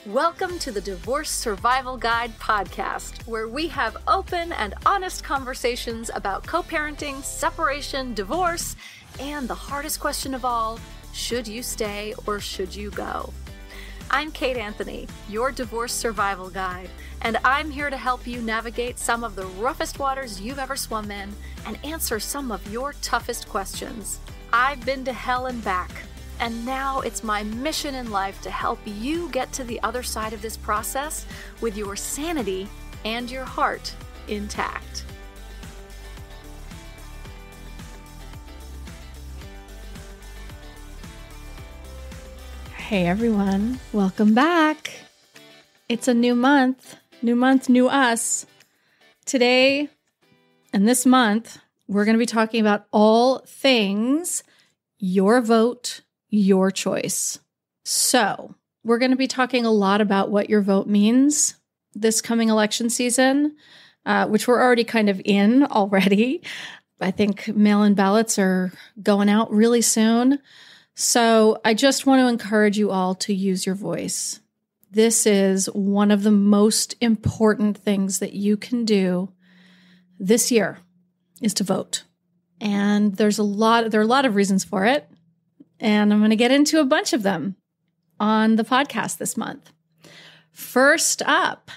Welcome to the Divorce Survival Guide podcast, where we have open and honest conversations about co-parenting, separation, divorce, and the hardest question of all, should you stay or should you go? I'm Kate Anthony, your divorce survival guide, and I'm here to help you navigate some of the roughest waters you've ever swum in and answer some of your toughest questions. I've been to hell and back, and now it's my mission in life to help you get to the other side of this process with your sanity and your heart intact. Hey everyone, welcome back. It's a new month, new us. Today and this month, we're going to be talking about all things your vote, your choice. So we're going to be talking a lot about what your vote means this coming election season, which we're already kind of in already. I think mail-in ballots are going out really soon. So I just want to encourage you all to use your voice. This is one of the most important things that you can do this year is to vote. And there are a lot of reasons for it. And I'm going to get into a bunch of them on the podcast this month. First up,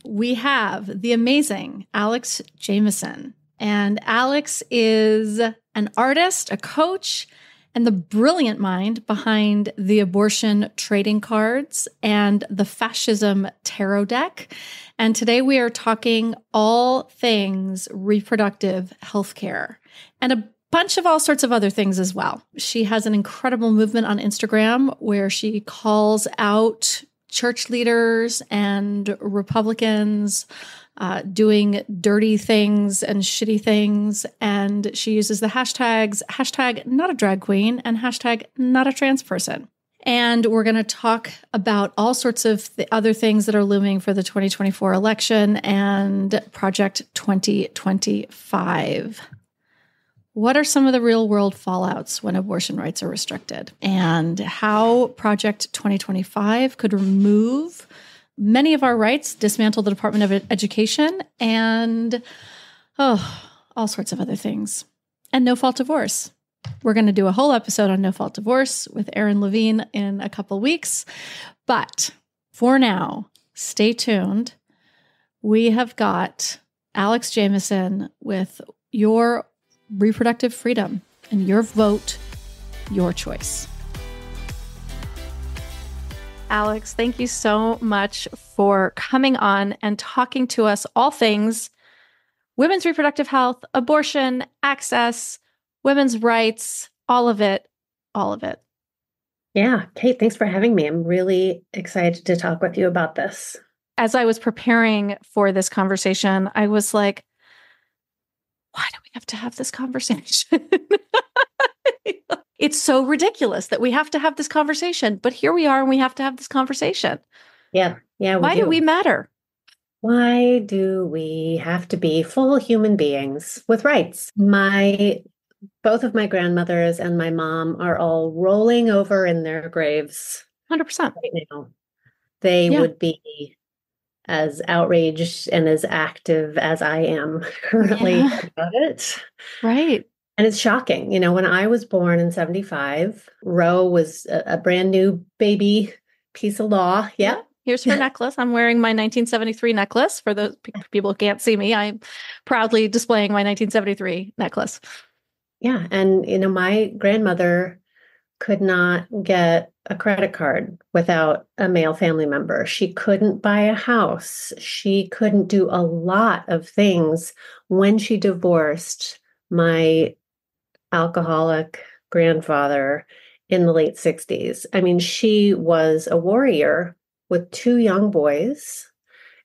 we have the amazing Alex Jamieson. And Alex is an artist, a coach, and the brilliant mind behind the abortion trading cards and the fascism tarot deck. And today we are talking all things reproductive healthcare and a bunch of all sorts of other things as well. She has an incredible movement on Instagram where she calls out church leaders and Republicans doing dirty things and shitty things. And she uses the hashtags, hashtag not a drag queen and hashtag not a trans person. And we're going to talk about all sorts of the other things that are looming for the 2024 election and Project 2025. What are some of the real world fallouts when abortion rights are restricted, and how Project 2025 could remove many of our rights, dismantle the Department of Education, and all sorts of other things. And no-fault divorce. We're going to do a whole episode on no-fault divorce with Erin Levine in a couple weeks. But for now, stay tuned. We have got Alex Jamieson with your reproductive freedom and your vote, your choice. Alex, thank you so much for coming on and talking to us all things women's reproductive health, abortion, access, women's rights, all of it. Yeah, Kate, thanks for having me. I'm really excited to talk with you about this. As I was preparing for this conversation, I was like, why do we have to have this conversation? It's so ridiculous that we have to have this conversation, but here we are and we have to have this conversation. Yeah. Why do we matter? Why do we have to be full human beings with rights? Both of my grandmothers and my mom are all rolling over in their graves 100% right now. They would be as outraged and as active as I am currently about it. Right. And it's shocking. You know, when I was born in 1975, Roe was a brand new baby piece of law. Yeah. Here's her necklace. I'm wearing my 1973 necklace. For those people who can't see me, I'm proudly displaying my 1973 necklace. Yeah. And, you know, my grandmother could not get a credit card without a male family member. She couldn't buy a house. She couldn't do a lot of things when she divorced my alcoholic grandfather in the late 60s. I mean, she was a warrior with two young boys.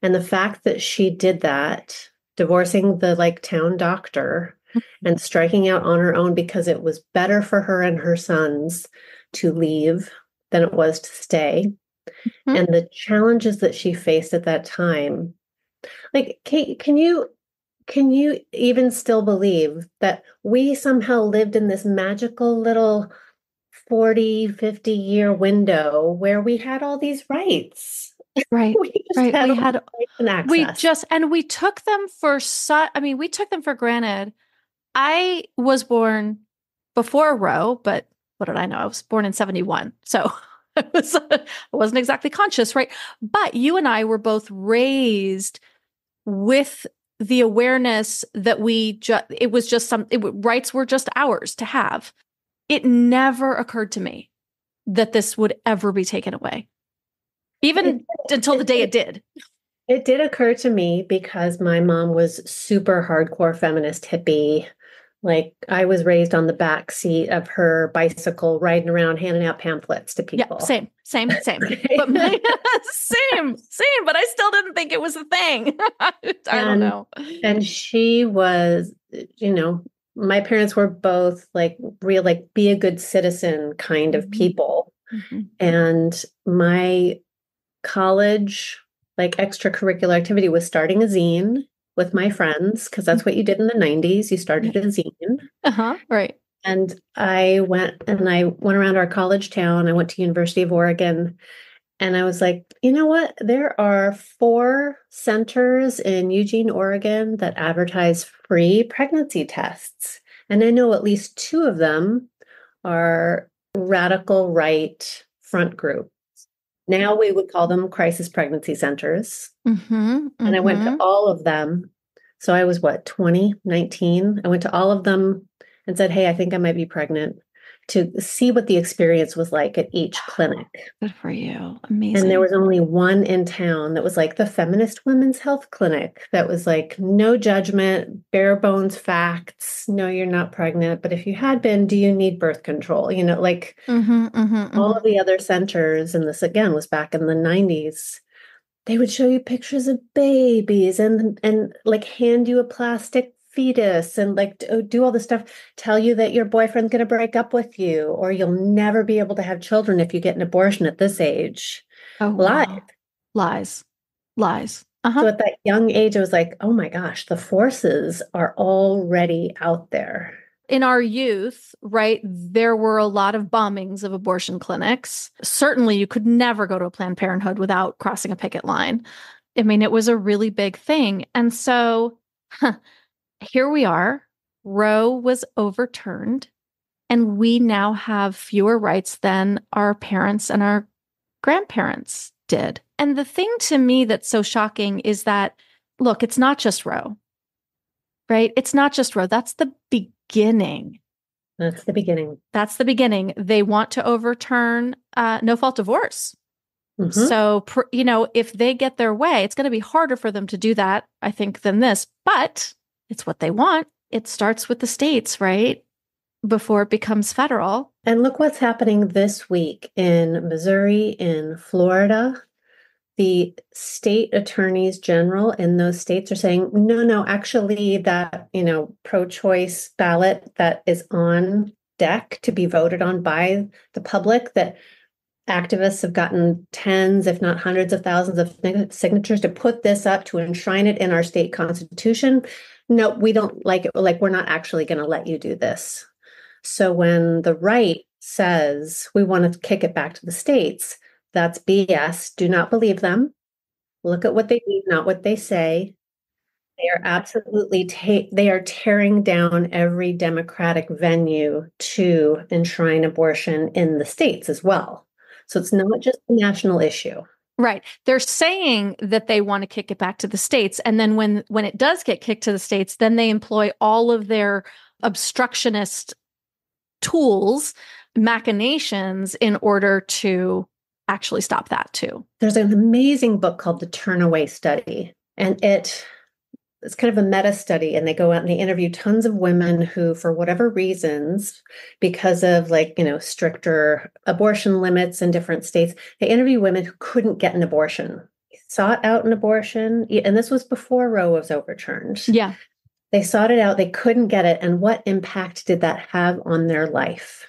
And the fact that she did that, divorcing the town doctor and striking out on her own because it was better for her and her sons to leave than it was to stay. Mm-hmm. And the challenges that she faced at that time. Kate, can you even still believe that we somehow lived in this magical little 40, 50-year window where we had all these rights? Right. We just Right. had We all had, the rights and access. we took them for we took them for granted. I was born before Roe, but what did I know? I was born in 71. So I wasn't exactly conscious, right? But you and I were both raised with the awareness that rights were just ours to have. It never occurred to me that this would ever be taken away, even until the day it did. It did occur to me because my mom was super hardcore feminist hippie. Like I was raised on the back seat of her bicycle, riding around, handing out pamphlets to people. Yeah, same. Okay. But same. But I still didn't think it was a thing. I don't know. And she was, my parents were both like real, like be a good citizen kind of people. Mm-hmm. And my college, like extracurricular activity was starting a zine with my friends, because that's what you did in the 90s. You started a zine. Right. And I went around our college town. I went to University of Oregon, and I was like, you know what? There are 4 centers in Eugene, Oregon that advertise free pregnancy tests. And I know at least 2 of them are radical right front group. Now we would call them crisis pregnancy centers. And I went to all of them. So I was 19? I went to all of them and said, hey, I think I might be pregnant, to see what the experience was like at each clinic. Good for you. Amazing. And there was only one in town that was like the feminist women's health clinic that was like, no judgment, bare bones facts. No, you're not pregnant. But if you had been, do you need birth control? All of the other centers, and this again was back in the 90s, they would show you pictures of babies and like hand you a plastic fetus and like do all this stuff, tell you that your boyfriend's going to break up with you, or you'll never be able to have children if you get an abortion at this age. Oh, wow. Lies. So at that young age, I was like, oh my gosh, the forces are already out there. In our youth, right, there were a lot of bombings of abortion clinics. Certainly, you could never go to a Planned Parenthood without crossing a picket line. I mean, it was a really big thing. And so here we are. Roe was overturned, and we now have fewer rights than our parents and our grandparents did. And the thing to me that's so shocking is that, look, it's not just Roe, right? It's not just Roe. That's the beginning. That's the beginning. That's the beginning. They want to overturn no-fault divorce. So, if they get their way, it's going to be harder for them to do that, I think, than this. But it's what they want. It starts with the states, right? Before it becomes federal. And look what's happening this week in Missouri, in Florida. The state attorneys general in those states are saying, no, actually that, pro-choice ballot that is on deck to be voted on by the public, that activists have gotten tens, if not hundreds of thousands of signatures to put this up, to enshrine it in our state constitution. No, we don't like it. Like, we're not actually going to let you do this. So when the right says we want to kick it back to the states, that's BS. Do not believe them. Look at what they do, not what they say. They are absolutely they are tearing down every democratic venue to enshrine abortion in the states as well. So it's not just a national issue. Right. They're saying that they want to kick it back to the states. And then when it does get kicked to the states, then they employ all of their obstructionist tools, machinations, in order to actually stop that too. There's an amazing book called The Turnaway Study, and it's kind of a meta study, and they go out and they interview tons of women who, for whatever reasons, because of stricter abortion limits in different states, they interview women who couldn't get an abortion, sought out an abortion, and this was before Roe was overturned. Yeah. They sought it out, they couldn't get it, and what impact did that have on their life?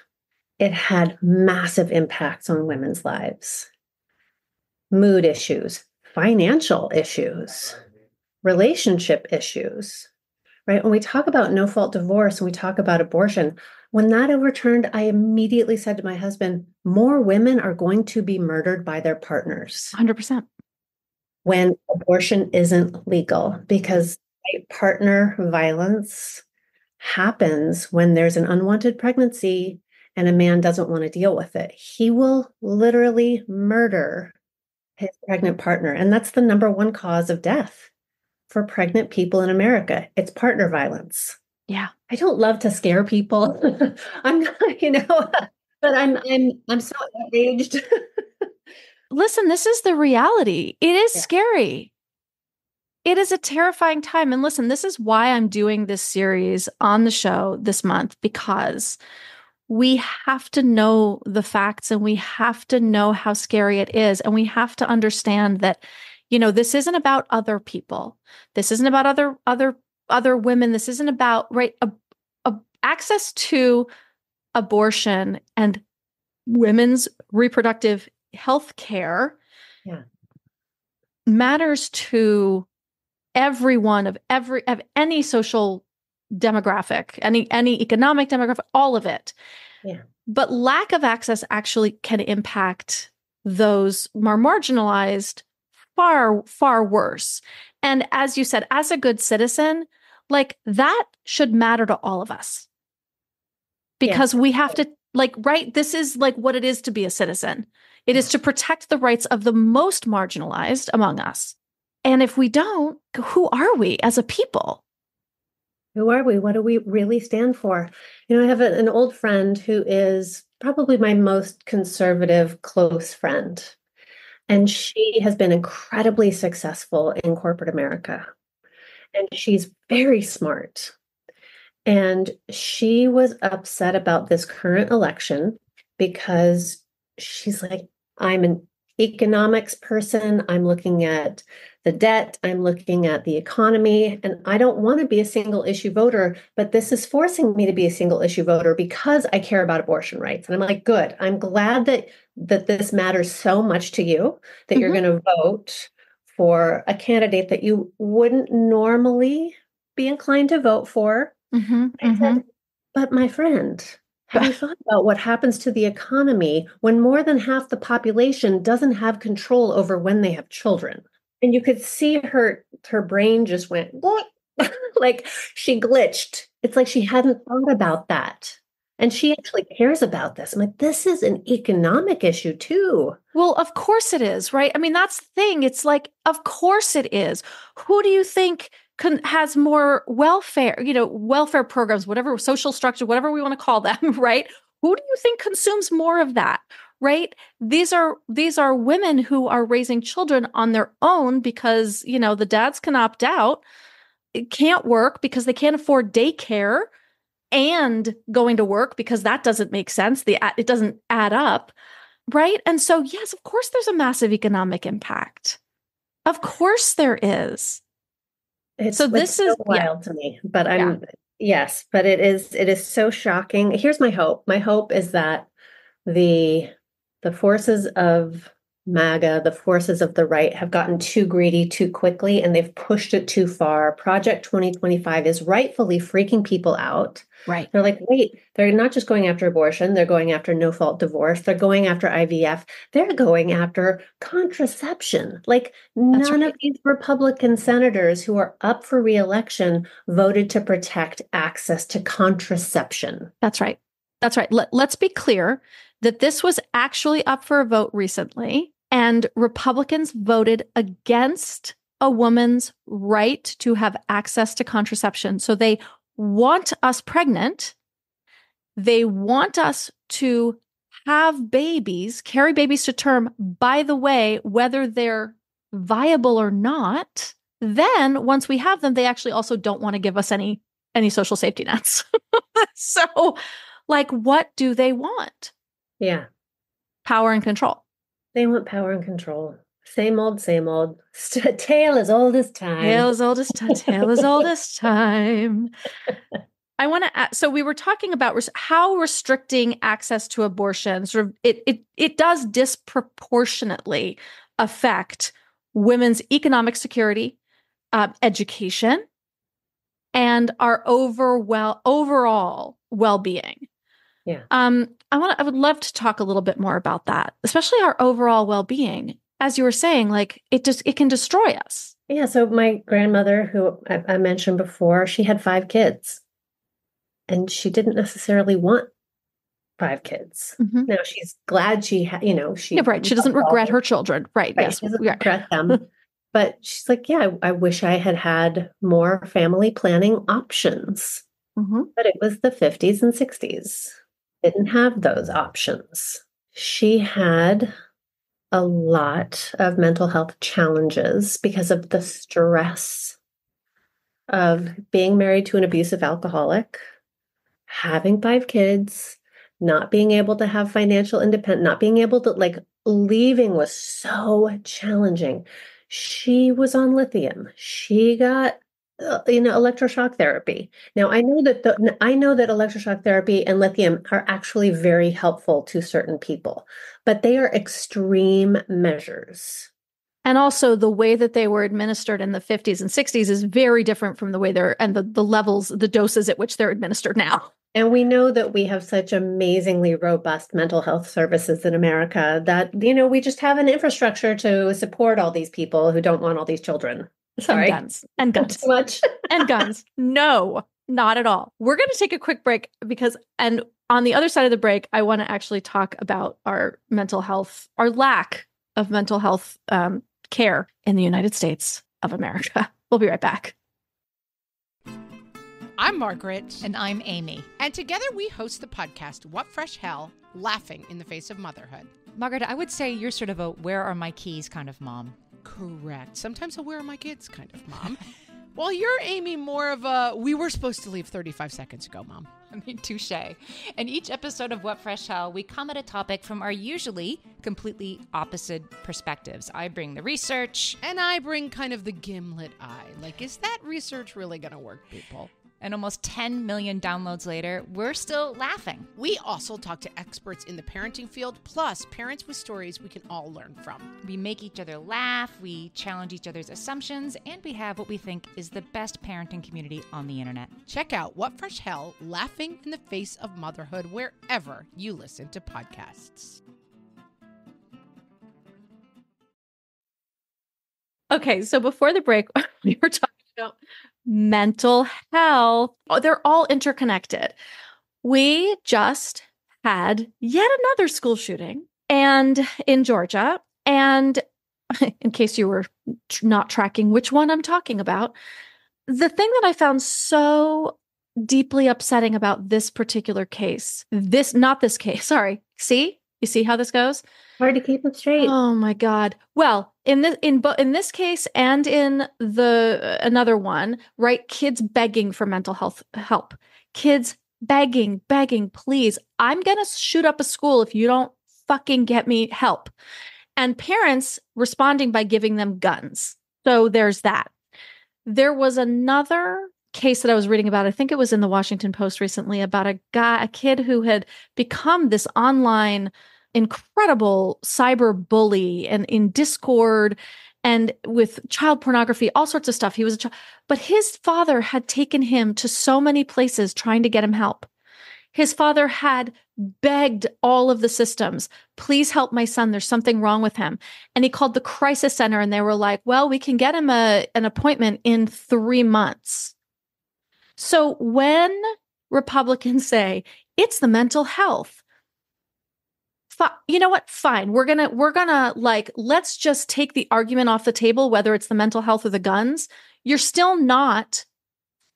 It had massive impacts on women's lives. Mood issues, financial issues, relationship issues, right? When we talk about no-fault divorce and we talk about abortion, when that overturned, I immediately said to my husband, more women are going to be murdered by their partners. 100%. when abortion isn't legal, because partner violence happens when there's an unwanted pregnancy and a man doesn't want to deal with it. He will literally murder his pregnant partner. And that's the number one cause of death for pregnant people in America. It's partner violence. Yeah. I don't love to scare people. I'm not, but I'm so outraged. Listen, this is the reality. It is Yeah. scary. It is a terrifying time. And listen, this is why I'm doing this series on the show this month, because we have to know the facts and we have to know how scary it is. And we have to understand that, this isn't about other people. This isn't about other women. This isn't about, right, access to abortion and women's reproductive health care matters to everyone of any social demographic, any economic demographic, all of it. Yeah. But lack of access actually can impact those more marginalized far, far worse. And as you said, as a good citizen, like that should matter to all of us. Because we have to, right, this is like what it is to be a citizen. It is to protect the rights of the most marginalized among us. And if we don't, who are we as a people? Who are we? What do we really stand for? I have an old friend who is probably my most conservative, close friend. And she has been incredibly successful in corporate America. And she's very smart. And she was upset about this current election because she's like, I'm an economics person. I'm looking at the debt. I'm looking at the economy. And I don't want to be a single issue voter, but this is forcing me to be a single issue voter because I care about abortion rights. And I'm like, good. I'm glad that this matters so much to you, that you're going to vote for a candidate that you wouldn't normally be inclined to vote for. I said, but my friend, have you thought about what happens to the economy when more than half the population doesn't have control over when they have children? And you could see her brain just went, like she glitched. It's like she hadn't thought about that. And she actually cares about this. I'm like, this is an economic issue too. Well, of course it is, right? I mean, that's the thing. It's like, of course it is. Who do you think has more welfare, welfare programs, whatever, social structure, whatever we want to call them, right? Who do you think consumes more of that, right? These are women who are raising children on their own because, the dads can opt out. It can't work because they can't afford daycare and going to work because that doesn't make sense. It doesn't add up, right? And so, yes, of course, there's a massive economic impact. Of course there is. It's so wild to me, but yes, but it is so shocking. Here's my hope. My hope is that the forces of MAGA, the forces of the right have gotten too greedy too quickly and they've pushed it too far. Project 2025 is rightfully freaking people out. Right. They're like, wait, they're not just going after abortion. They're going after no-fault divorce. They're going after IVF. They're going after contraception. Like none of these Republican senators who are up for re-election voted to protect access to contraception. That's right. That's right. Let's be clear that this was actually up for a vote recently, and Republicans voted against a woman's right to have access to contraception. So they want us pregnant. They want us to have babies, carry babies to term, by the way, whether they're viable or not. Then once we have them, they actually also don't want to give us any social safety nets. So, like, what do they want? Yeah. Power and control. They want power and control. Same old, same old. Tale as old as time. Tale as old as time. Tale as old as time. I want to add, so we were talking about how restricting access to abortion sort of it does disproportionately affect women's economic security, education, and our overall well-being. Yeah. I would love to talk a little bit more about that, especially our overall well-being. as you were saying, like it can destroy us. Yeah. So my grandmother, who I mentioned before, she had 5 kids, and she didn't necessarily want 5 kids. Mm-hmm. Now she's glad she had, she Yeah, right. She doesn't regret her children. Right. Right. Yes. She doesn't regret them. But she's like, yeah, I wish I had had more family planning options. Mm-hmm. But it was the 50s and 60s. Didn't have those options. She had a lot of mental health challenges because of the stress of being married to an abusive alcoholic, having 5 kids, not being able to have financial independence, not being able to, like, leaving was so challenging. She was on lithium. She got electroshock therapy. Now I know that electroshock therapy and lithium are actually very helpful to certain people, but they are extreme measures. And also the way that they were administered in the 50s and 60s is very different from the way the levels, the doses at which they're administered now. And we know that we have such amazingly robust mental health services in America that, we just have an infrastructure to support all these people who don't want all these children. Sorry. And guns. Too much. And guns. No, not at all. We're going to take a quick break and on the other side of the break, I want to actually talk about our mental health, our lack of mental health care in the United States of America. We'll be right back. I'm Margaret. And I'm Amy. And together we host the podcast, What Fresh Hell? Laughing in the Face of Motherhood. Margaret, I would say you're sort of a where are my keys kind of mom. Correct. Sometimes a where are my kids kind of mom. While you're, Amy, more of a we were supposed to leave 35 seconds ago, mom. I mean, touche. In each episode of What Fresh Hell, we come at a topic from our usually completely opposite perspectives. I bring the research. And I bring kind of the gimlet eye. Like, is that research really going to work, people? And almost 10 million downloads later, we're still laughing. We also talk to experts in the parenting field, plus parents with stories we can all learn from. We make each other laugh, we challenge each other's assumptions, and we have what we think is the best parenting community on the internet. Check out What Fresh Hell? Laughing in the Face of Motherhood wherever you listen to podcasts. Okay, so before the break, we were talking about mental health. Oh, they're all interconnected. We just had yet another school shooting and in Georgia. And in case you were not tracking which one I'm talking about, the thing that I found so deeply upsetting about this particular case, not this case, sorry. You see how this goes? Hard to keep them straight. Oh my God. Well, in this case and in another one, right? Kids begging for mental health help. Kids begging, please. I'm going to shoot up a school if you don't fucking get me help. And parents responding by giving them guns. So there's that. There was another case that I was reading about. I think it was in the Washington Post recently about a kid who had become this online incredible cyber bully and in Discord and with child pornography, all sorts of stuff. He was but his father had taken him to so many places trying to get him help. His father had begged all of the systems, please help my son. There's something wrong with him. And he called the crisis center and they were like, well, we can get him an appointment in 3 months. So when Republicans say it's the mental health, you know what? Fine. We're gonna like, let's just take the argument off the table, whether it's the mental health or the guns. You're still not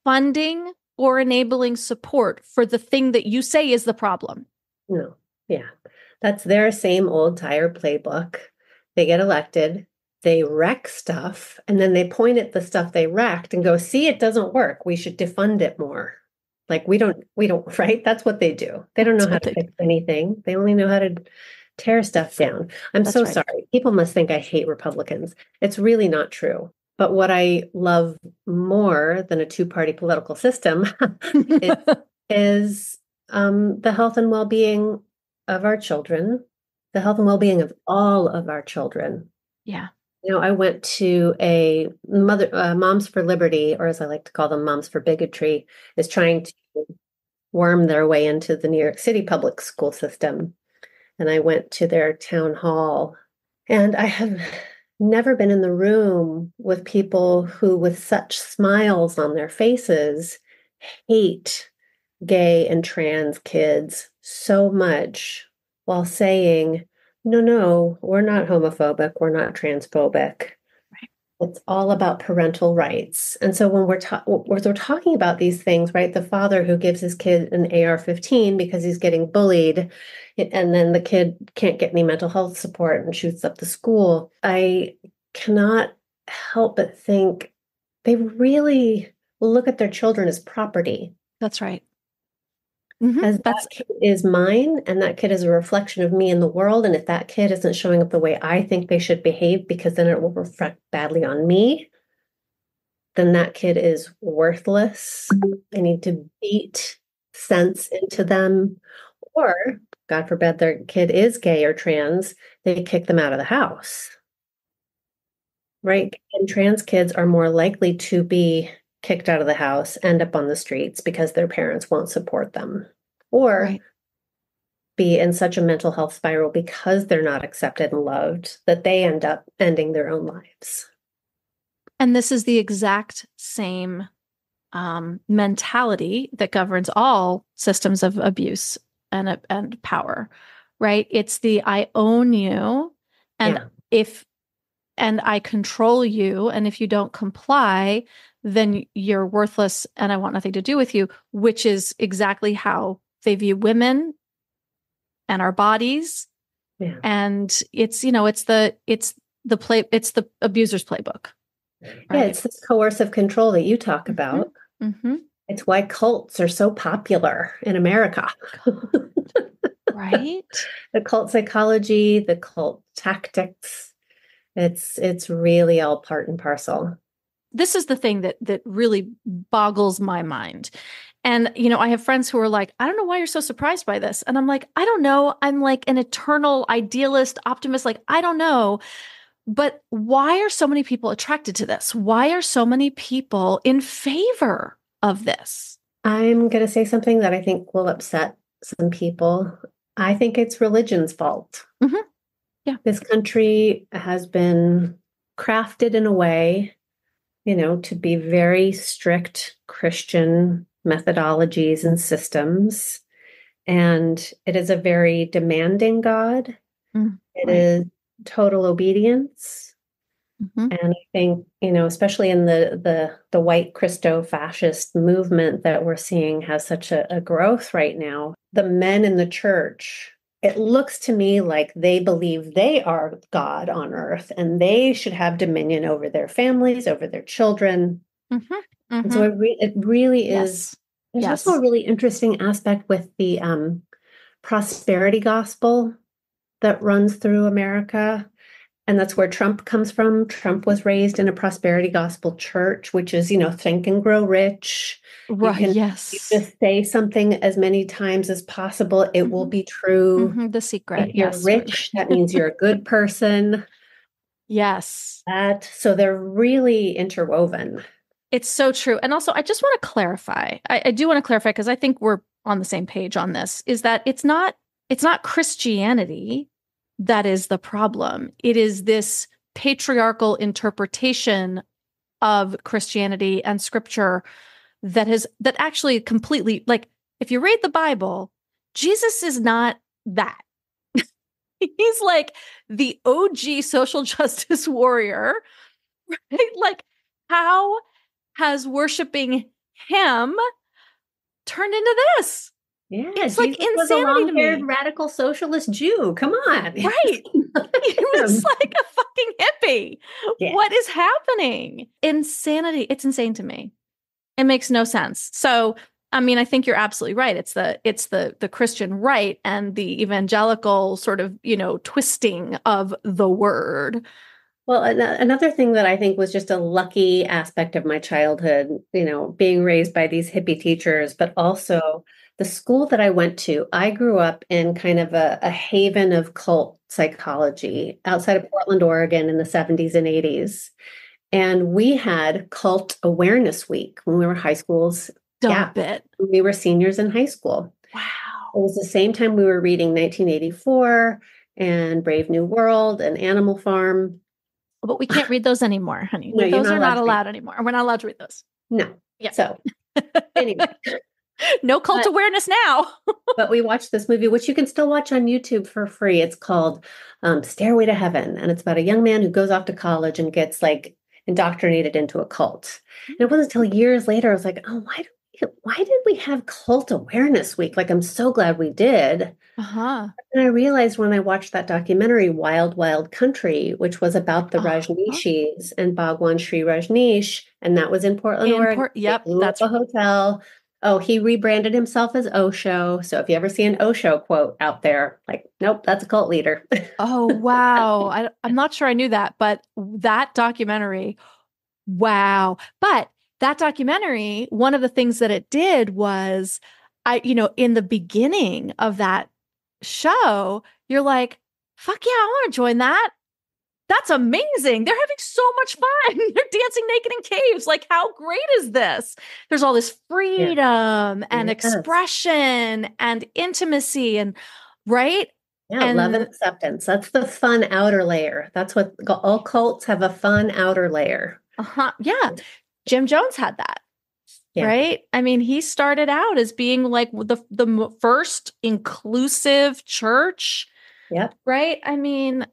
funding or enabling support for the thing that you say is the problem. No. Yeah. That's their same old tired playbook. They get elected, they wreck stuff, and then they point at the stuff they wrecked and go, see, it doesn't work. We should defund it more. Like we don't, right? That's what they do. They don't know how to fix anything. They only know how to tear stuff down. That's so right. Sorry. People must think I hate Republicans. It's really not true. But what I love more than a two-party political system is the health and well-being of our children, the health and well-being of all of our children. Yeah. I went to a Moms for Liberty, or as I like to call them, Moms for Bigotry, is trying to worm their way into the New York City public school system. And I went to their town hall And I have never been in the room with people who, with such smiles on their faces, hate gay and trans kids so much while saying, no, no, we're not homophobic, we're not transphobic. It's all about parental rights. And so when we're talking about these things, right, the father who gives his kid an AR-15 because he's getting bullied, and then the kid can't get any mental health support and shoots up the school, I cannot help but think they really look at their children as property. That's right. As that kid is mine, and that kid is a reflection of me in the world. And if that kid isn't showing up the way I think they should behave, because then it will reflect badly on me, then that kid is worthless. I need to beat sense into them. Or, God forbid, their kid is gay or trans, they kick them out of the house. Right? And trans kids are more likely to be kicked out of the house, end up on the streets because their parents won't support them, or be in such a mental health spiral because they're not accepted and loved that they end up ending their own lives. And this is the exact same mentality that governs all systems of abuse and power, right? It's the I own you, and and I control you, and if you don't comply, then you're worthless and I want nothing to do with you, which is exactly how they view women and our bodies. Yeah. And it's, it's the abuser's playbook. Right? Yeah, it's this coercive control that you talk about. Mm-hmm. It's why cults are so popular in America. Right? The cult psychology, the cult tactics, it's really all part and parcel. This is the thing that really boggles my mind. And, I have friends who are like, I don't know why you're so surprised by this. And I'm like, I don't know. I'm like an eternal idealist, optimist. Like, I don't know. But why are so many people attracted to this? Why are so many people in favor of this? I'm going to say something that I think will upset some people. I think it's religion's fault. Mm-hmm. Yeah. This country has been crafted in a way, to be very strict Christian methodologies and systems. And it is a very demanding God. It is total obedience. Mm-hmm. And I think, especially in the white Christo-fascist movement that we're seeing has such a growth right now. The men in the church, it looks to me like they believe they are God on earth and they should have dominion over their families, over their children. Mm-hmm. Mm-hmm. And so it really is. There's also a really interesting aspect with the prosperity gospel that runs through America. And that's where Trump comes from. Trump was raised in a prosperity gospel church, which is, think and grow rich. Right. You just say something as many times as possible. It will be true. Mm-hmm. The secret. If you're rich, that means you're a good person. Yes. So they're really interwoven. It's so true. And also, I just want to clarify. I do want to clarify because I think we're on the same page on this, is that it's not Christianity that is the problem. It is this patriarchal interpretation of Christianity and scripture that actually completely, like, if you read the Bible, Jesus is not that. He's like the OG social justice warrior, right? Like, how has worshiping him turned into this? Yeah, it's like insanity was a long-haired to me. Radical socialist Jew. Come on, right? He was like a fucking hippie. Yeah. What is happening? Insanity! It's insane to me. It makes no sense. So, I mean, I think you're absolutely right. It's the Christian right and the evangelical sort of twisting of the word. Well, another thing that I think was just a lucky aspect of my childhood, being raised by these hippie teachers, but also the school that I went to, I grew up in kind of a haven of cult psychology outside of Portland, Oregon in the 70s and 80s. And we had Cult Awareness Week when we were high schools. Stop it. We were seniors in high school. Wow. It was the same time we were reading 1984 and Brave New World and Animal Farm. But we can't read those anymore, honey. No, you're Those not are allowed not to allowed anymore. We're not allowed to read those. No. Yeah. So anyway, no cult awareness now. but we watched this movie, which you can still watch on YouTube for free. It's called Stairway to Heaven. And it's about a young man who goes off to college and gets like indoctrinated into a cult. And it wasn't until years later, I was like, oh, why did we have Cult Awareness Week? Like, I'm so glad we did. Uh-huh. And I realized when I watched that documentary, Wild Wild Country, which was about the Rajneeshis and Bhagwan Shree Rajneesh, and that was in Portland, Oregon. Yep, that's a hotel. Oh, he rebranded himself as Osho. So if you ever see an Osho quote out there, like, nope, that's a cult leader. Oh, wow. I'm not sure I knew that, but that documentary, wow. But that documentary, one of the things that it did was, in the beginning of that show, you're like, fuck yeah, I want to join that. That's amazing. They're having so much fun. They're dancing naked in caves. Like, how great is this? There's all this freedom and expression and intimacy and right? Yeah, and love and acceptance. That's the fun outer layer. That's what all cults have, a fun outer layer. Uh-huh. Yeah. Jim Jones had that. Yeah. Right? I mean, he started out as being like the first inclusive church. Yep. Right? I mean,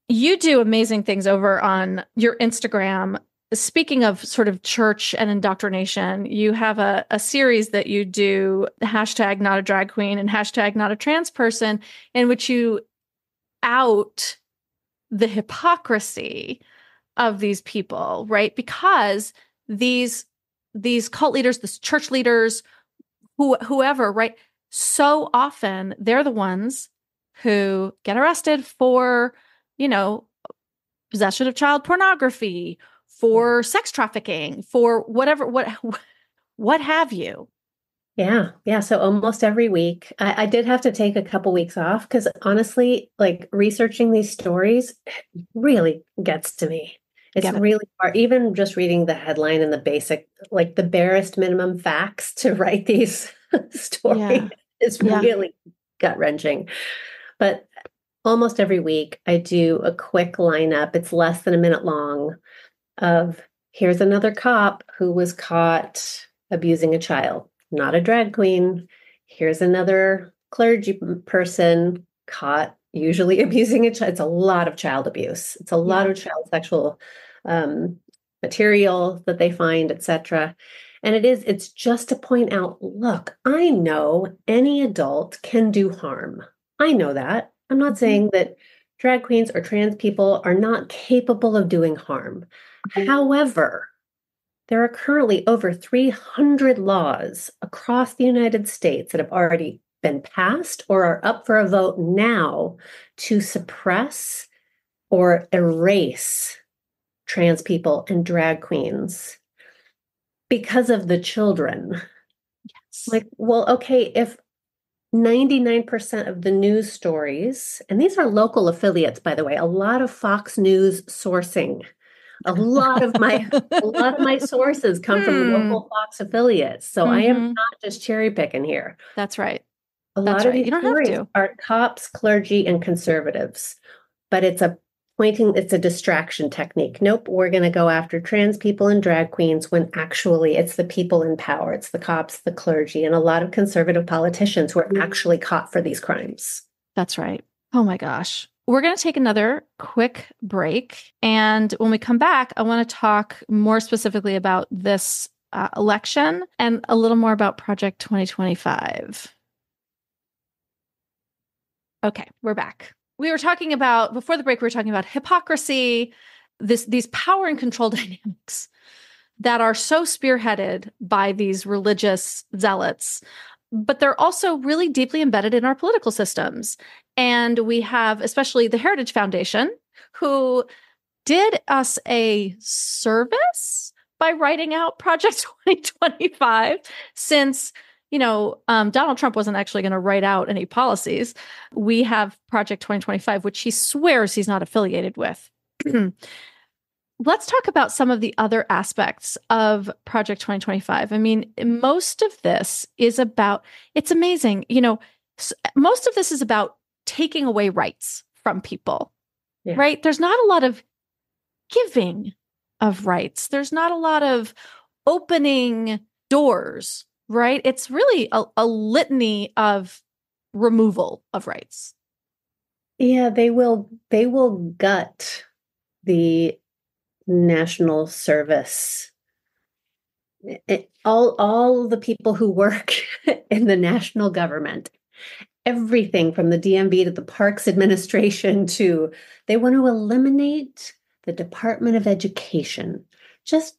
you do amazing things over on your Instagram. Speaking of sort of church and indoctrination, you have a series that you do, hashtag not a drag queen and hashtag not a trans person, in which you out the hypocrisy of these people, right? Because these cult leaders, these church leaders, whoever, right? So often they're the ones who get arrested for, possession of child pornography, for sex trafficking, for whatever, what have you. Yeah. Yeah. So almost every week, I did have to take a couple weeks off because honestly, like researching these stories really gets to me. It's really hard, even just reading the headline and the basic, like the barest minimum facts to write these stories is really gut wrenching. But almost every week I do a quick lineup. It's less than a minute long of here's another cop who was caught abusing a child, not a drag queen. Here's another clergy person caught usually abusing a child. It's a lot of child abuse. It's a lot of child sexual material that they find, etc. And it's just to point out, look, I know any adult can do harm. I know that. I'm not saying that drag queens or trans people are not capable of doing harm. However, there are currently over 300 laws across the United States that have already been passed or are up for a vote now to suppress or erase trans people and drag queens because of the children. Yes. Like, well, okay, if 99% of the news stories, and these are local affiliates, by the way, a lot of Fox News sourcing. A lot of my sources come from local Fox affiliates. So I am not just cherry picking here. That's right. A lot of these stories are cops, clergy, and conservatives. But it's a distraction technique. Nope, we're going to go after trans people and drag queens when actually it's the people in power. It's the cops, the clergy, and a lot of conservative politicians who are actually caught for these crimes. That's right. Oh my gosh. We're going to take another quick break. And when we come back, I want to talk more specifically about this election and a little more about Project 2025. Okay, we're back. We were talking about, before the break, we were talking about hypocrisy, these power and control dynamics that are so spearheaded by these religious zealots, but they're also really deeply embedded in our political systems. And we have, especially the Heritage Foundation, who did us a service by writing out Project 2025, since Donald Trump wasn't actually going to write out any policies. We have Project 2025, which he swears he's not affiliated with. Let's talk about some of the other aspects of Project 2025. I mean, most of this is about, it's amazing. Most of this is about taking away rights from people, Yeah. right? There's not a lot of giving of rights. There's not a lot of opening doors, right? It's really a litany of removal of rights. Yeah, they will gut the national service. All the people who work in the national government, everything from the DMV to the Parks Administration they want to eliminate the Department of Education. Just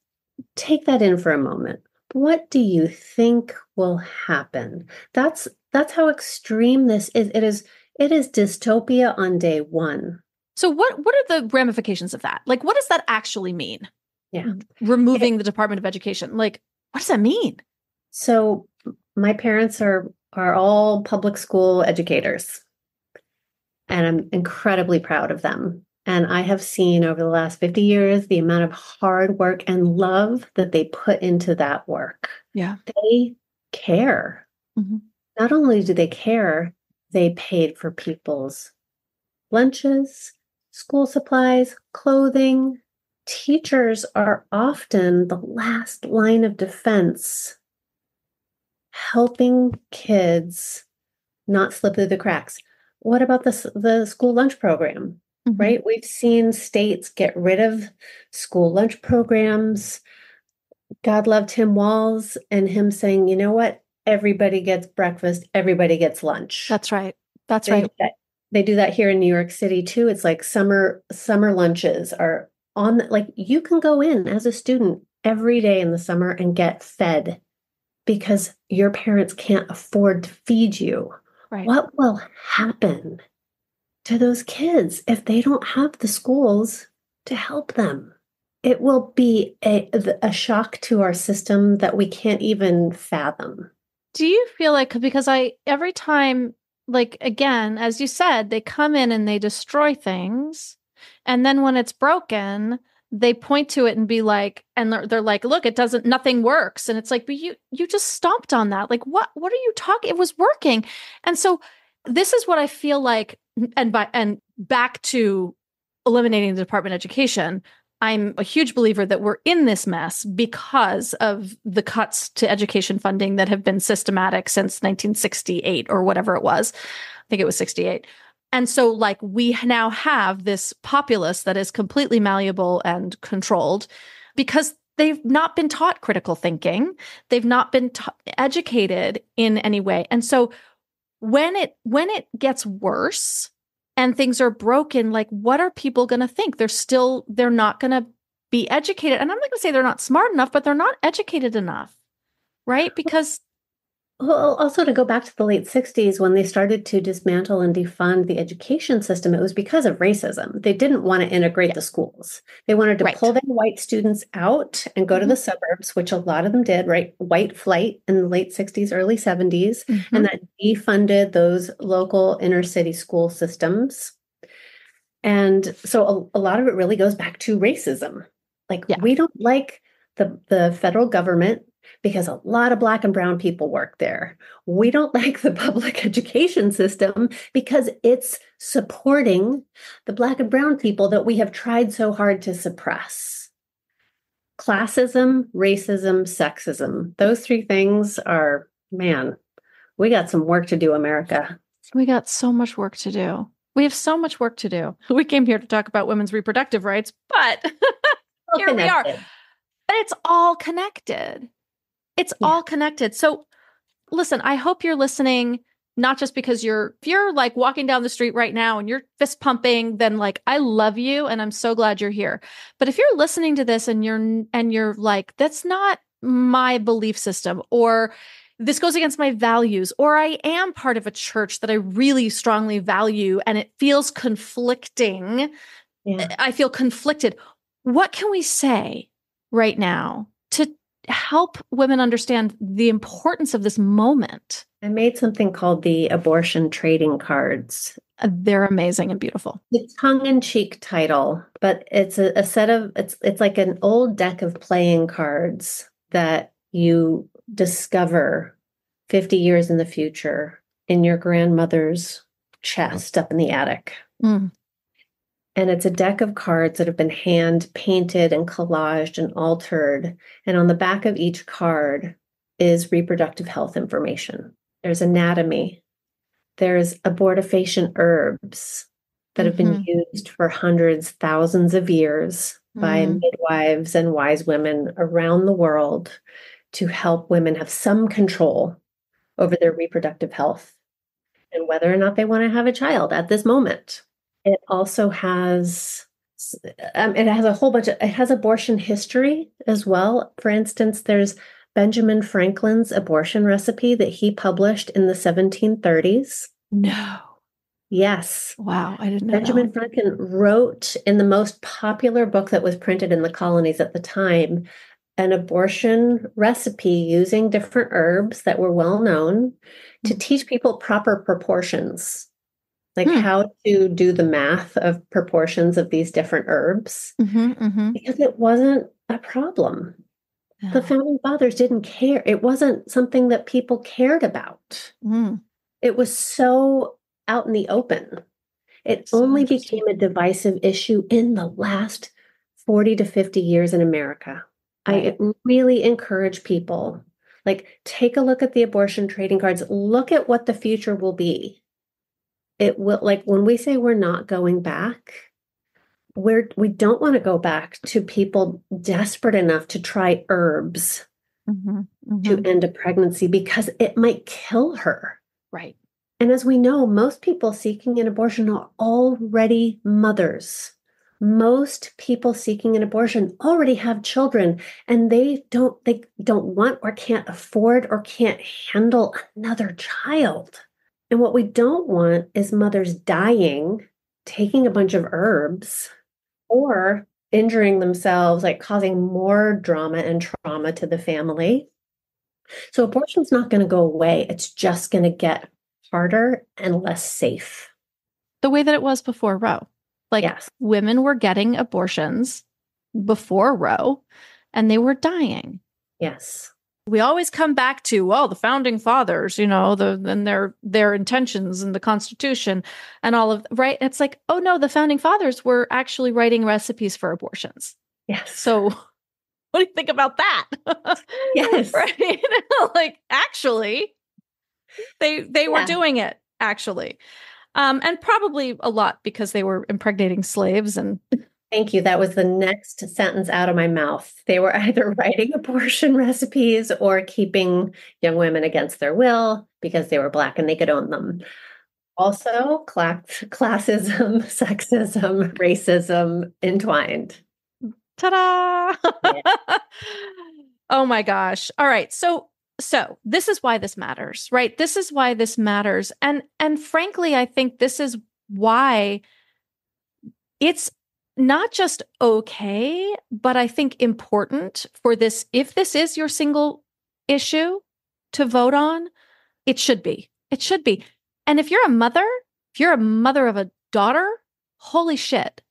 take that in for a moment. What do you think will happen? That's how extreme this is. It is dystopia on day one. So what are the ramifications of that? Like, what does that actually mean? Yeah. Removing the Department of Education. Like, what does that mean? So my parents are all public school educators, and I'm incredibly proud of them. And I have seen over the last 50 years the amount of hard work and love that they put into that work. Yeah. They care. Mm-hmm. Not only do they care, they paid for people's lunches, school supplies, clothing. Teachers are often the last line of defense, helping kids not slip through the cracks. What about the school lunch program, Mm-hmm. right? We've seen states get rid of school lunch programs. God loved Tim Walz and him saying, you know what? Everybody gets breakfast. Everybody gets lunch. That's right. That's right. They do that here in New York City too. It's like summer lunches are on, like you can go in as a student every day in the summer and get fed because your parents can't afford to feed you. Right. What will happen to those kids if they don't have the schools to help them? It will be a shock to our system that we can't even fathom. Do you feel like, because every time, like, again, as you said, they come in and they destroy things. And then when it's broken, they point to it and be like, and they're like, look, nothing works. And it's like, but you just stomped on that. Like, what are you talking? It was working. And so this is what I feel like, and back to eliminating the Department of Education, I'm a huge believer that we're in this mess because of the cuts to education funding that have been systematic since 1968 or whatever it was. I think it was 68. And so, like, we now have this populace that is completely malleable and controlled because they've not been taught critical thinking. They've not been educated in any way. And so when it gets worse and things are broken, like, what are people going to think? They're not going to be educated. And I'm not going to say they're not smart enough, but they're not educated enough, right? Because Well, also to go back to the late 60s, when they started to dismantle and defund the education system, it was because of racism. They didn't want to integrate the schools. They wanted to pull their white students out and go to the suburbs, which a lot of them did, right? White flight in the late 60s, early 70s, and that defunded those local inner city school systems. And so a lot of it really goes back to racism. Like, we don't like the federal government because a lot of Black and brown people work there. We don't like the public education system because it's supporting the Black and brown people that we have tried so hard to suppress. Classism, racism, sexism. Those three things are, man, we got some work to do, America. We got so much work to do. We have so much work to do. We came here to talk about women's reproductive rights, but here we are. But it's all connected. It's all connected. So listen, I hope you're listening, not just because if you're like walking down the street right now and you're fist pumping, then like, I love you and I'm so glad you're here. But if you're listening to this and you're like, that's not my belief system, or this goes against my values, or I am part of a church that I really strongly value and it feels conflicting. I feel conflicted. What can we say right now to help women understand the importance of this moment? I made something called the abortion trading cards. They're amazing and beautiful. The tongue-in-cheek title, but it's a set of, it's like an old deck of playing cards that you discover 50 years in the future in your grandmother's chest up in the attic. Mm. And it's a deck of cards that have been hand painted and collaged and altered. And on the back of each card is reproductive health information. There's anatomy. There's abortifacient herbs that have been used for hundreds, thousands of years by midwives and wise women around the world to help women have some control over their reproductive health and whether or not they want to have a child at this moment. It also has, it has a whole bunch of, it has abortion history as well. For instance, there's Benjamin Franklin's abortion recipe that he published in the 1730s. No. Yes. Wow, I didn't know Benjamin that. Franklin wrote in the most popular book that was printed in the colonies at the time, an abortion recipe using different herbs that were well known to teach people proper proportions, like how to do the math of proportions of these different herbs, because it wasn't a problem. The founding fathers didn't care. It wasn't something that people cared about. It was so out in the open. It only became a divisive issue in the last 40 to 50 years in America. Right. I really encourage people, like, take a look at the abortion trading cards. Look at what the future will be. It will, like, when we say we're not going back, we don't want to go back to people desperate enough to try herbs to end a pregnancy because it might kill her. Right. And as we know, most people seeking an abortion are already mothers. Most people seeking an abortion already have children, and they don't want or can't afford or can't handle another child. And what we don't want is mothers dying, taking a bunch of herbs, or injuring themselves, like causing more drama and trauma to the family. So abortion's not going to go away. It's just going to get harder and less safe. The way that it was before Roe. Like, yes. Women were getting abortions before Roe and they were dying. Yes. We always come back to, well, the founding fathers, and their intentions and the Constitution and all of, right? It's like, oh no, the founding fathers were actually writing recipes for abortions. Yes. So what do you think about that? Yes. Right? Like, actually, they were doing it, actually. And probably a lot because they were impregnating slaves. And thank you. That was the next sentence out of my mouth. They were either writing abortion recipes or keeping young women against their will because they were Black and they could own them. Also, classism, sexism, racism entwined. Ta-da! Yeah. Oh my gosh. All right. So this is why this matters, right? This is why this matters. And frankly, I think this is why it's not just okay, but I think important for this, if this is your single issue to vote on, it should be. It should be. And if you're a mother of a daughter, holy shit,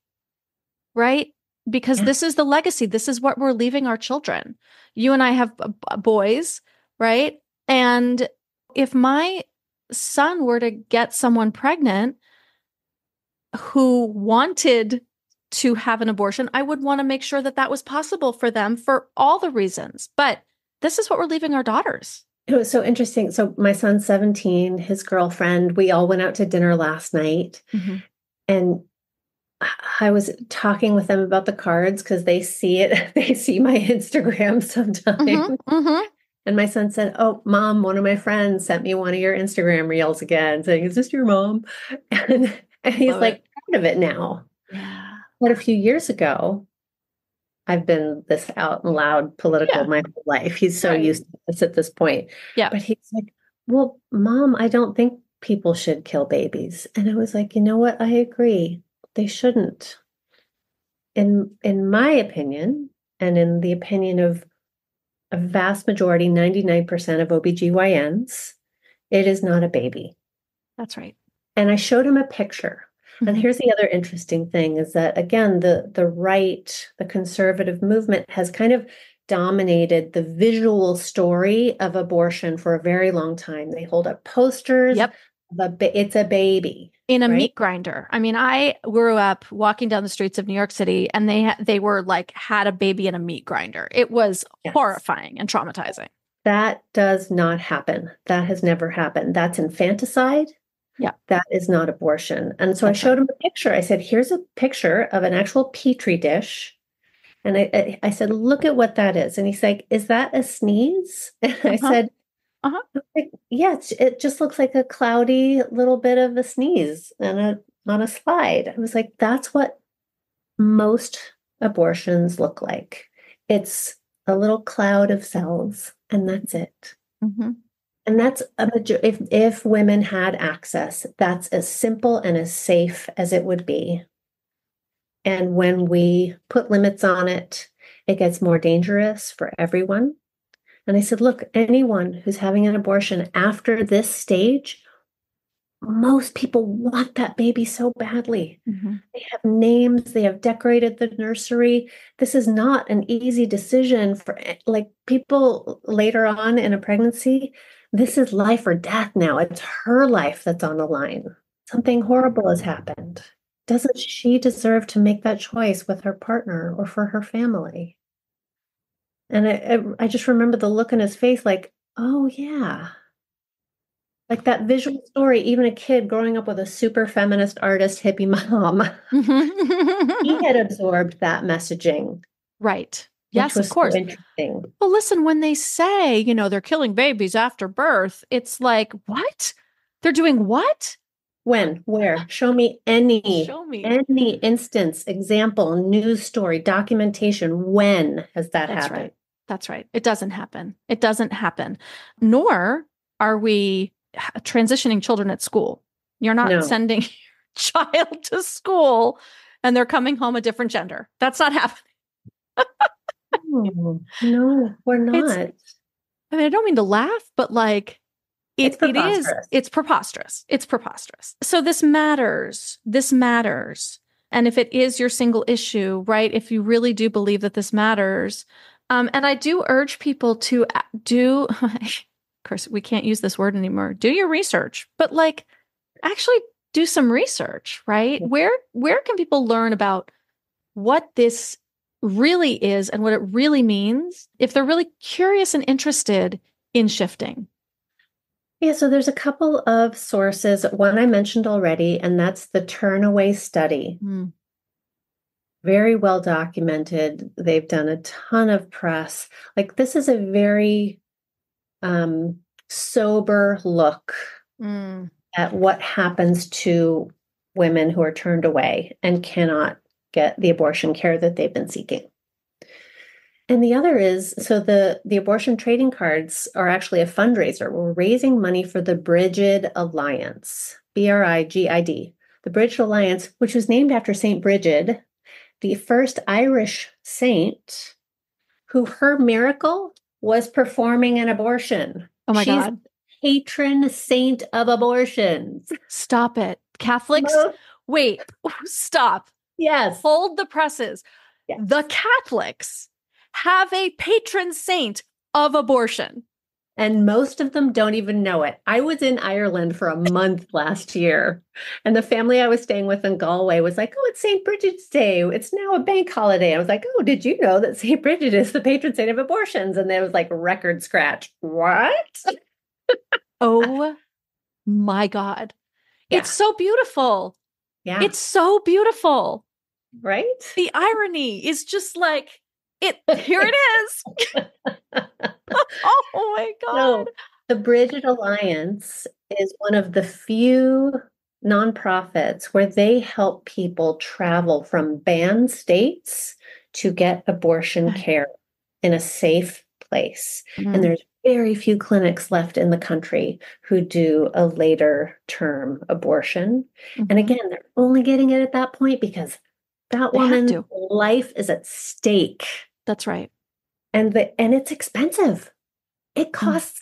right? Because this is the legacy. This is what we're leaving our children. You and I have boys, right? And if my son were to get someone pregnant who wanted to have an abortion, I would want to make sure that that was possible for them for all the reasons. But this is what we're leaving our daughters. It was so interesting. So my son's 17, his girlfriend, we all went out to dinner last night. And I was talking with them about the cards because they see it. They see my Instagram sometimes. And my son said, "Oh, Mom, one of my friends sent me one of your Instagram reels again, saying, 'Is this your mom?'" And he's like, proud of it now. Yeah. But a few years ago, I've been this out and loud political my whole life. He's so used to this at this point. Yeah. But he's like, "Well, Mom, I don't think people should kill babies." And I was like, you know what? I agree. They shouldn't. In my opinion, and in the opinion of a vast majority, 99% of OBGYNs, it is not a baby. That's right. And I showed him a picture. And here's the other interesting thing is that, again, the right, the conservative movement has kind of dominated the visual story of abortion for a very long time. They hold up posters, It's a baby. In a right? meat grinder. I mean, I grew up walking down the streets of New York City, and they were like had a baby in a meat grinder. It was Yes. horrifying and traumatizing. That does not happen. That has never happened. That's infanticide. Yeah. That is not abortion. And so I That's showed him a picture. I said, here's a picture of an actual Petri dish. And I said, look at what that is. And he's like, is that a sneeze? And I said, like, yeah, it just looks like a cloudy little bit of a sneeze and on a slide. I was like, that's what most abortions look like. It's a little cloud of cells, and that's it. Mm-hmm. And that's if women had access, that's as simple and as safe as it would be. And when we put limits on it, it gets more dangerous for everyone. And I said, look, anyone who's having an abortion after this stage, most people want that baby so badly. Mm-hmm. They have names, they have decorated the nursery. This is not an easy decision for like people later on in a pregnancy. This is life or death now. It's her life that's on the line. Something horrible has happened. Doesn't she deserve to make that choice with her partner or for her family? And I just remember the look in his face like, oh, yeah. Like that visual story, even a kid growing up with a super feminist artist, hippie mom, he had absorbed that messaging. Right. Yes, of course. So interesting. Well, listen, when they say, they're killing babies after birth, it's like, what? They're doing what? When? Where? Show me any instance, example, news story, documentation. When has that happened? Right. That's right. It doesn't happen. It doesn't happen. Nor are we transitioning children at school. You're not sending your child to school and they're coming home a different gender. That's not happening. No, we're not. I don't mean to laugh, but like, it's preposterous. It's preposterous. So this matters. And if it is your single issue, right? If you really do believe that this matters, and I do urge people to do, of course, we can't use this word anymore. Do your research, but like actually do some research, right? Where can people learn about what this really is and what it really means if they're really curious and interested in shifting? Yeah, so there's a couple of sources. One I mentioned already, and that's the Turnaway study. Very well documented. They've done a ton of press. Like this is a very sober look at what happens to women who are turned away and cannot get the abortion care that they've been seeking. And the other is, so the abortion trading cards are actually a fundraiser. We're raising money for the Brigid Alliance, BRIGID, the Brigid Alliance, which was named after St. Brigid, the first Irish saint who her miracle was performing an abortion. Oh my God. Patron saint of abortions. Stop it. Catholics? Wait, stop. Yes. Hold the presses. Yes. The Catholics have a patron saint of abortion. And most of them don't even know it. I was in Ireland for a month last year, and the family I was staying with in Galway was like, oh, it's St. Bridget's Day. It's now a bank holiday. I was like, oh, did you know that St. Bridget is the patron saint of abortions? And there was like record scratch. What? Oh my God. Yeah. It's so beautiful. Yeah. It's so beautiful. Right? The irony is just like, here it is. Oh my God. So the Brigid Alliance is one of the few nonprofits where they help people travel from banned states to get abortion care in a safe place. And there's very few clinics left in the country who do a later term abortion. And again, they're only getting it at that point because that woman's life is at stake. That's right. And it's expensive. It costs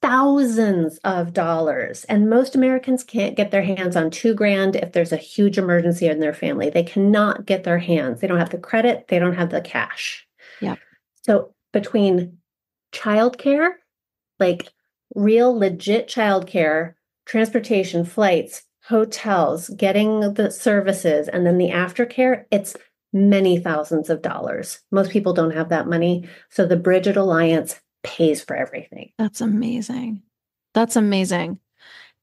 thousands of dollars. And most Americans can't get their hands on $2,000 if there's a huge emergency in their family. They cannot get their hands. They don't have the credit. They don't have the cash. Yeah. So between childcare, like real legit childcare transportation, flights, hotels, getting the services, and then the aftercare, it's many thousands of dollars. Most people don't have that money. So the Bridget Alliance pays for everything. That's amazing. That's amazing.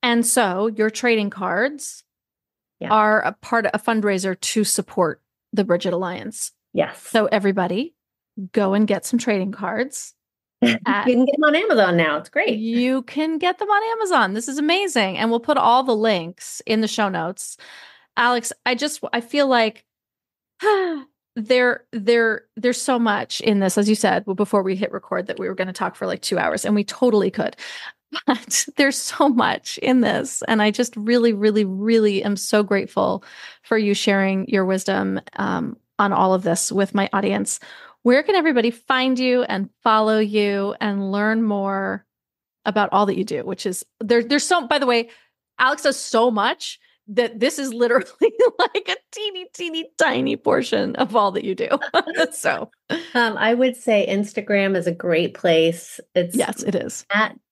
And so your trading cards are a fundraiser to support the Bridget Alliance. Yes. So everybody go and get some trading cards. You can get them on Amazon now. It's great. You can get them on Amazon. This is amazing. And we'll put all the links in the show notes. Alex, I feel like there's so much in this, as you said, before we hit record, that we were going to talk for like 2 hours, and we totally could. But there's so much in this. And I just really, really, really am so grateful for you sharing your wisdom on all of this with my audience. Where can everybody find you and follow you and learn more about all that you do? Which is, there's so, by the way, Alex does so much that this is literally like a teeny, teeny, tiny portion of all that you do. So I would say Instagram is a great place. Yes, it is.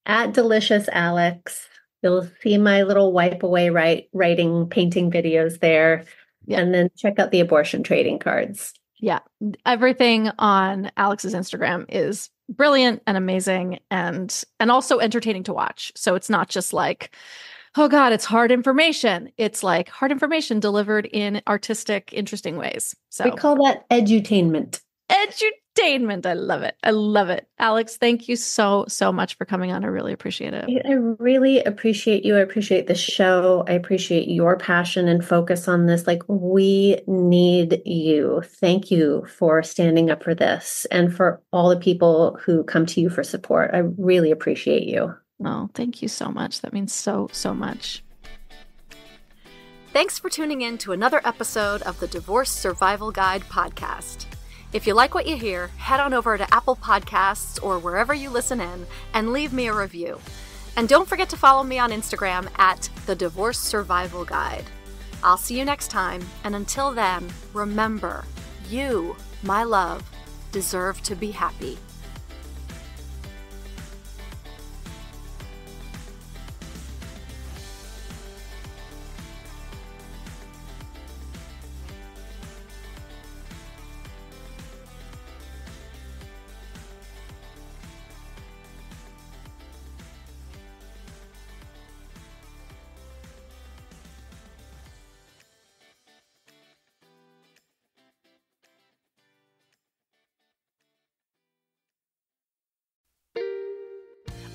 At Delicious Alex. You'll see my little wipe away writing, painting videos there. Yeah. And then check out the abortion trading cards. Yeah. Everything on Alex's Instagram is brilliant and amazing and also entertaining to watch. So it's not just like, oh God, it's hard information. It's like hard information delivered in artistic, interesting ways. So we call that edutainment. Edutainment. I love it. I love it. Alex, thank you so, so much for coming on. I really appreciate it. I really appreciate you. I appreciate the show. I appreciate your passion and focus on this. Like, we need you. Thank you for standing up for this and for all the people who come to you for support. I really appreciate you. Oh, thank you so much. That means so, so much. Thanks for tuning in to another episode of the Divorce Survival Guide podcast. If you like what you hear, head on over to Apple Podcasts or wherever you listen in and leave me a review. And don't forget to follow me on Instagram at the Divorce Survival Guide. I'll see you next time, and until then, remember, you, my love, deserve to be happy.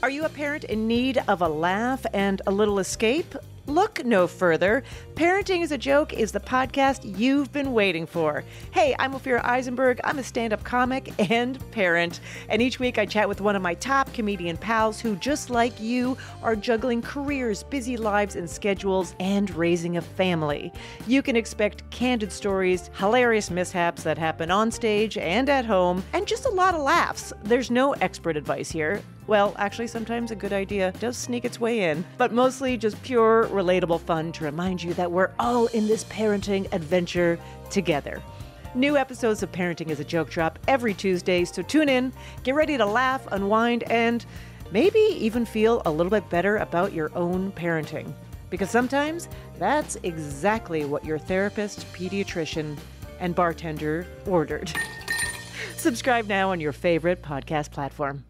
Are you a parent in need of a laugh and a little escape? Look no further. Parenting is a Joke is the podcast you've been waiting for. Hey, I'm Ophira Eisenberg. I'm a stand-up comic and parent. And each week I chat with one of my top comedian pals who, just like you, are juggling careers, busy lives and schedules, and raising a family. You can expect candid stories, hilarious mishaps that happen on stage and at home, and just a lot of laughs. There's no expert advice here. Well, actually, sometimes a good idea does sneak its way in, but mostly just pure, relatable fun to remind you that we're all in this parenting adventure together. New episodes of Parenting is a Joke drop every Tuesday, so tune in, get ready to laugh, unwind, and maybe even feel a little bit better about your own parenting. Because sometimes that's exactly what your therapist, pediatrician, and bartender ordered. Subscribe now on your favorite podcast platform.